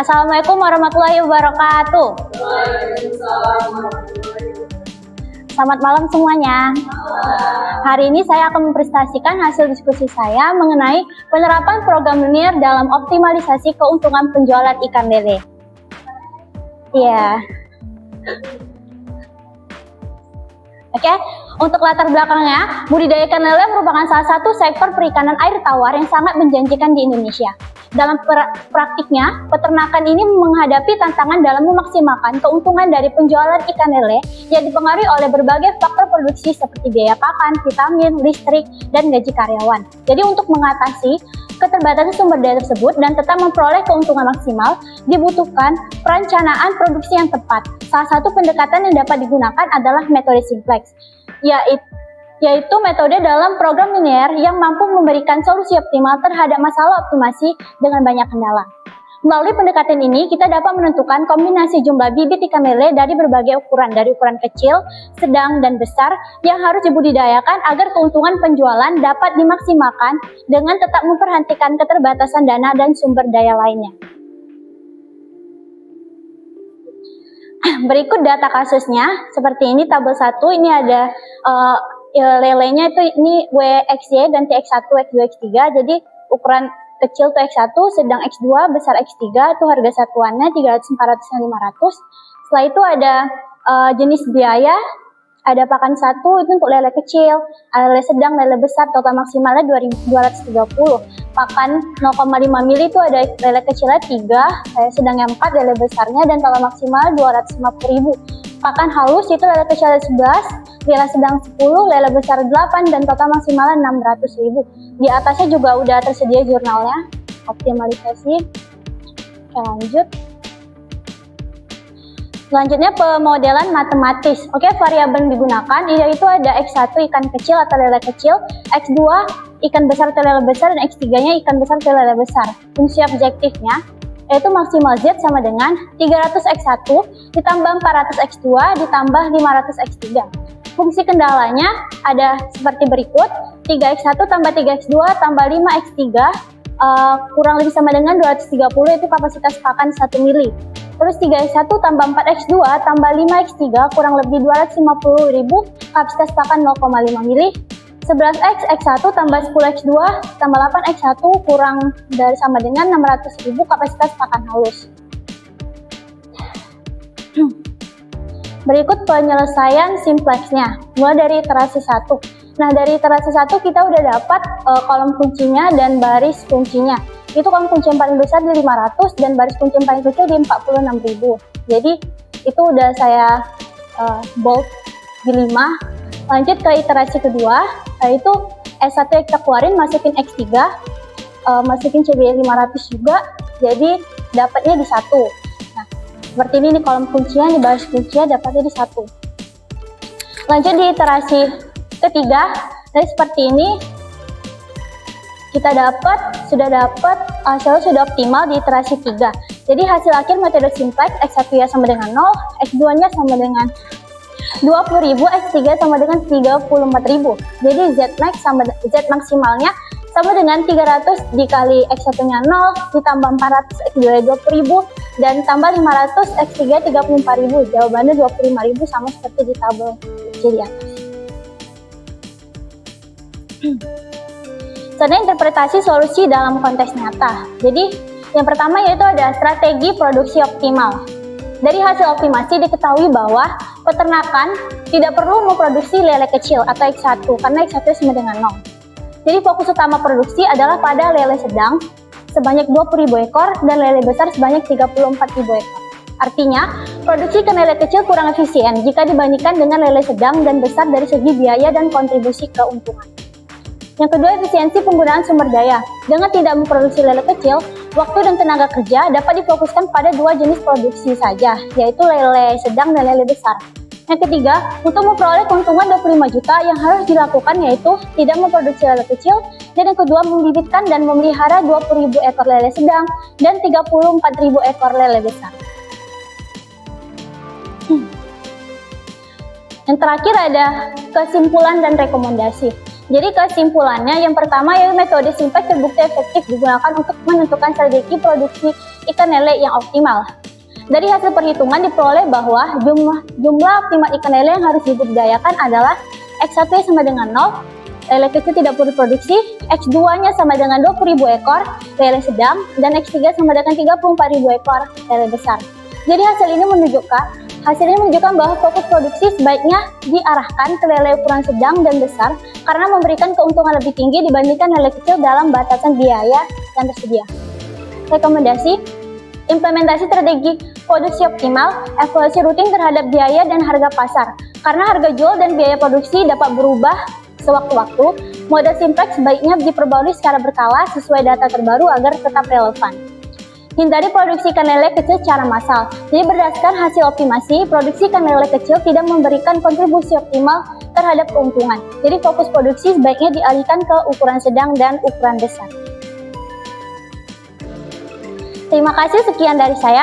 Assalamualaikum warahmatullahi wabarakatuh. Selamat malam semuanya. Hari ini saya akan mempresentasikan hasil diskusi saya mengenai penerapan program linear dalam optimalisasi keuntungan penjualan ikan lele. Iya. Oke, untuk latar belakangnya, budidaya ikan lele merupakan salah satu sektor perikanan air tawar yang sangat menjanjikan di Indonesia. Dalam praktiknya, peternakan ini menghadapi tantangan dalam memaksimalkan keuntungan dari penjualan ikan lele yang dipengaruhi oleh berbagai faktor produksi seperti biaya pakan, vitamin, listrik, dan gaji karyawan. Jadi untuk mengatasi keterbatasan sumber daya tersebut dan tetap memperoleh keuntungan maksimal, dibutuhkan perencanaan produksi yang tepat. Salah satu pendekatan yang dapat digunakan adalah metode simplex, yaitu metode dalam program linear yang mampu memberikan solusi optimal terhadap masalah optimasi dengan banyak kendala. Melalui pendekatan ini, kita dapat menentukan kombinasi jumlah bibit ikan lele dari berbagai ukuran, dari ukuran kecil, sedang, dan besar yang harus dibudidayakan agar keuntungan penjualan dapat dimaksimalkan dengan tetap memperhatikan keterbatasan dana dan sumber daya lainnya. Berikut data kasusnya, seperti ini tabel 1, ini ada lelenya itu ini WXY dan TX1, X2, X3, jadi ukuran kecil itu X1, sedang X2, besar X3, itu harga satuannya 300, 400, dan 500. Setelah itu ada jenis biaya, ada pakan 1 itu untuk lele kecil, lele sedang, lele besar, total maksimalnya 230. Pakan 0,5 mili itu ada lele kecilnya 3, lele sedangnya 4, lele besarnya, dan total maksimal 250.000. Pakan halus itu lele kecil 11, lele sedang 10, lele besar 8, dan total maksimalnya 600.000. Di atasnya juga udah tersedia jurnalnya, optimalisasi. Oke, lanjut. Selanjutnya pemodelan matematis. Oke, variabel yang digunakan yaitu ada X1 ikan kecil atau lele kecil, X2 ikan besar atau lele besar, dan X3-nya ikan besar atau lele besar. Fungsi objektifnya yaitu maksimal Z sama dengan 300 X1 ditambah 400 X2 ditambah 500 X3. Fungsi kendalanya ada seperti berikut, 3X1 tambah 3X2 tambah 5X3 kurang lebih sama dengan 230, itu kapasitas pakan 1 mili. Terus 3X1 tambah 4X2 tambah 5X3 kurang lebih 250.000, kapasitas pakan 0,5 mili. 11X, X1 tambah 10X2 tambah 8X1 kurang dari sama dengan 600.000, kapasitas pakan halus. Berikut penyelesaian simplexnya, mulai dari iterasi 1. Nah, dari iterasi 1 kita udah dapat kolom kuncinya dan baris kuncinya. Itu kolom kunci yang paling besar di 500 dan baris kunci yang paling kecil di 46.000. Jadi itu udah saya bold di 5. Lanjut ke iterasi kedua, yaitu S1 yang kita keluarin, masukin X3, masukin CBY 500 juga, jadi dapatnya di 1. Nah, seperti ini nih kolom kuncinya, di baris kuncinya dapatnya di 1. Lanjut di iterasi ketiga, jadi seperti ini, kita sudah dapat hasil sudah optimal di iterasi 3. Jadi hasil akhir metode simplex, X1 ya sama dengan 0, X2-nya sama dengan 20.000, X3 sama dengan 34.000. Jadi Z maksimalnya sama dengan 300 dikali X1-nya 0, ditambah 400, X2-nya 20.000, dan tambah 500, X3 34.000. Jawabannya 25.000 sama seperti di tabel C di atas. Selanjutnya interpretasi solusi dalam konteks nyata. Jadi yang pertama yaitu ada strategi produksi optimal. Dari hasil optimasi diketahui bahwa peternakan tidak perlu memproduksi lele kecil atau X1 karena X1 sama dengan 0. Jadi fokus utama produksi adalah pada lele sedang sebanyak 20.000 ekor dan lele besar sebanyak 34.000 ekor. Artinya, produksi ikan lele kecil kurang efisien jika dibandingkan dengan lele sedang dan besar dari segi biaya dan kontribusi keuntungan. Yang kedua, efisiensi penggunaan sumber daya. Dengan tidak memproduksi lele kecil, waktu dan tenaga kerja dapat difokuskan pada 2 jenis produksi saja, yaitu lele sedang dan lele besar. Yang ketiga, untuk memperoleh keuntungan 25 juta yang harus dilakukan yaitu tidak memproduksi lele kecil, dan yang kedua, membibitkan dan memelihara 20.000 ekor lele sedang dan 34.000 ekor lele besar. Yang terakhir ada kesimpulan dan rekomendasi. Jadi kesimpulannya yang pertama yaitu metode simplex terbukti efektif digunakan untuk menentukan strategi produksi ikan lele yang optimal. Dari hasil perhitungan diperoleh bahwa jumlah optimal ikan lele yang harus dibudidayakan adalah X1 sama dengan 0, lele kecil tidak perlu produksi, X2-nya sama dengan 20.000 ekor lele sedang, dan X3 sama dengan 34.000 ekor lele besar. Jadi hasil ini menunjukkan bahwa fokus produksi sebaiknya diarahkan ke lele ukuran sedang dan besar karena memberikan keuntungan lebih tinggi dibandingkan lele kecil dalam batasan biaya yang tersedia. Rekomendasi: implementasi strategi produksi optimal, evaluasi rutin terhadap biaya dan harga pasar. Karena harga jual dan biaya produksi dapat berubah sewaktu-waktu, model simplex sebaiknya diperbarui secara berkala sesuai data terbaru agar tetap relevan. Hindari produksi ikan lele kecil secara massal. Jadi berdasarkan hasil optimasi, produksi ikan lele kecil tidak memberikan kontribusi optimal terhadap keuntungan. Jadi fokus produksi sebaiknya dialihkan ke ukuran sedang dan ukuran besar. Terima kasih, sekian dari saya.